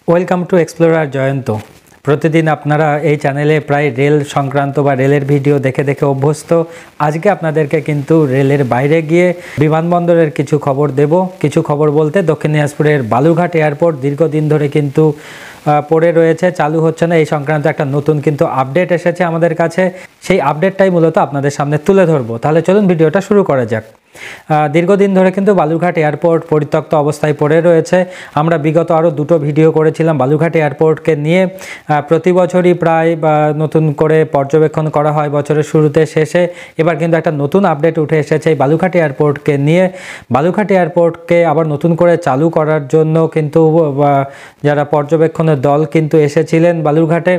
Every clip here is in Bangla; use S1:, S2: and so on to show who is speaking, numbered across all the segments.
S1: Welcome to explorer Jayanta. প্রতিদিন আপনারা এই চ্যানেলে প্রায় রেল সংক্রান্ত বা রেলের ভিডিও দেখে দেখে অভ্যস্ত। আজকে আপনাদেরকে কিন্তু রেলের বাইরে গিয়ে বিমানবন্দরের কিছু খবর দেব। কিছু খবর বলতে দক্ষিণ দিনাজপুরের বালুরঘাট এয়ারপোর্ট দীর্ঘদিন ধরে কিন্তু পড়ে রয়েছে, চালু হচ্ছে না। এই সংক্রান্ত একটা নতুন কিন্তু আপডেট এসেছে আমাদের কাছে। সেই আপডেটটাই মূলত আপনাদের সামনে তুলে ধরবো। তাহলে চলুন ভিডিওটা শুরু করা যাক। দীর্ঘদিন ধরে কিন্তু বালুরঘাট এয়ারপোর্ট পরিত্যক্ত অবস্থায় পড়ে রয়েছে। আমরা বিগত আরও দুটো ভিডিও করেছিলাম বালুরঘাট এয়ারপোর্টকে নিয়ে। প্রতি বছরই প্রায় নতুন করে পর্যবেক্ষণ করা হয় বছরের শুরুতে শেষে। এবার কিন্তু একটা নতুন আপডেট উঠে এসেছে এই বালুরঘাট এয়ারপোর্টকে নিয়ে। বালুরঘাট এয়ারপোর্টকে আবার নতুন করে চালু করার জন্য কিন্তু যারা পর্যবেক্ষণের দল কিন্তু এসেছিলেন বালুরঘাটে,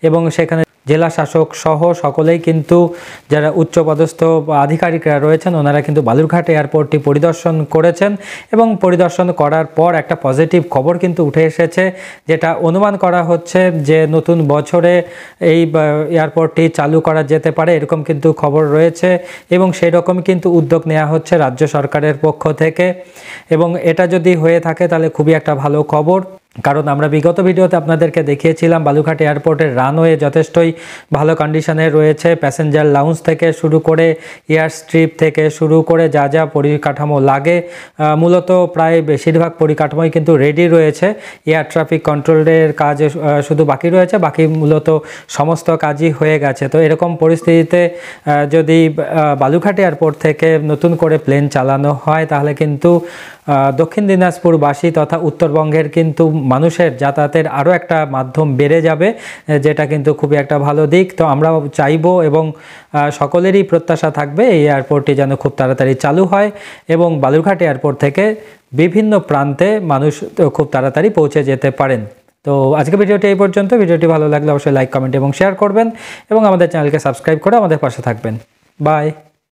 S1: এবং সেখানে জেলা শাসক সহ সকলেই কিন্তু যারা উচ্চপদস্থ আধিকারিকরা রয়েছেন ওনারা কিন্তু বালুরঘাট এয়ারপোর্টটি পরিদর্শন করেছেন। এবং পরিদর্শন করার পর একটা পজিটিভ খবর কিন্তু উঠে এসেছে, যেটা অনুমান করা হচ্ছে যে নতুন বছরে এই এয়ারপোর্টটি চালু করা যেতে পারে, এরকম কিন্তু খবর রয়েছে। এবং সেই রকম কিন্তু উদ্যোগ নেওয়া হচ্ছে রাজ্য সরকারের পক্ষ থেকে। এবং এটা যদি হয়ে থাকে তাহলে খুবই একটা ভালো খবর, কারণ আমরা বিগত ভিডিওতে আপনাদেরকে দেখিয়েছিলাম বালুরঘাট এয়ারপোর্টের রানওয়ে যথেষ্টই ভালো কন্ডিশনে রয়েছে। প্যাসেঞ্জার লাউঞ্জ থেকে শুরু করে এয়ার স্ট্রিপ থেকে শুরু করে যা যা পরিকাঠামো লাগে, মূলত প্রায় বেশিরভাগ পরিকাঠামোই কিন্তু রেডি রয়েছে। এয়ার ট্রাফিক কন্ট্রোলের কাজ শুধু বাকি রয়েছে, বাকি মূলত সমস্ত কাজই হয়ে গেছে। তো এরকম পরিস্থিতিতে যদি বালুরঘাট এয়ারপোর্ট থেকে নতুন করে প্লেন চালানো হয় তাহলে কিন্তু দক্ষিণ দিনাজপুরবাসী তথা উত্তরবঙ্গের কিন্তু মানুষের যাতায়াতের আরও একটা মাধ্যম বেড়ে যাবে, যেটা কিন্তু খুবই একটা ভালো দিক। তো আমরা চাইবো এবং সকলেরই প্রত্যাশা থাকবে এই এয়ারপোর্টটি যেন খুব তাড়াতাড়ি চালু হয় এবং বালুরঘাট এয়ারপোর্ট থেকে বিভিন্ন প্রান্তে মানুষ খুব তাড়াতাড়ি পৌঁছে যেতে পারেন। তো আজকে ভিডিওটি এই পর্যন্ত। ভিডিওটি ভালো লাগলে অবশ্যই লাইক, কমেন্ট এবং শেয়ার করবেন এবং আমাদের চ্যানেলকে সাবস্ক্রাইব করে আমাদের পাশে থাকবেন। বাই।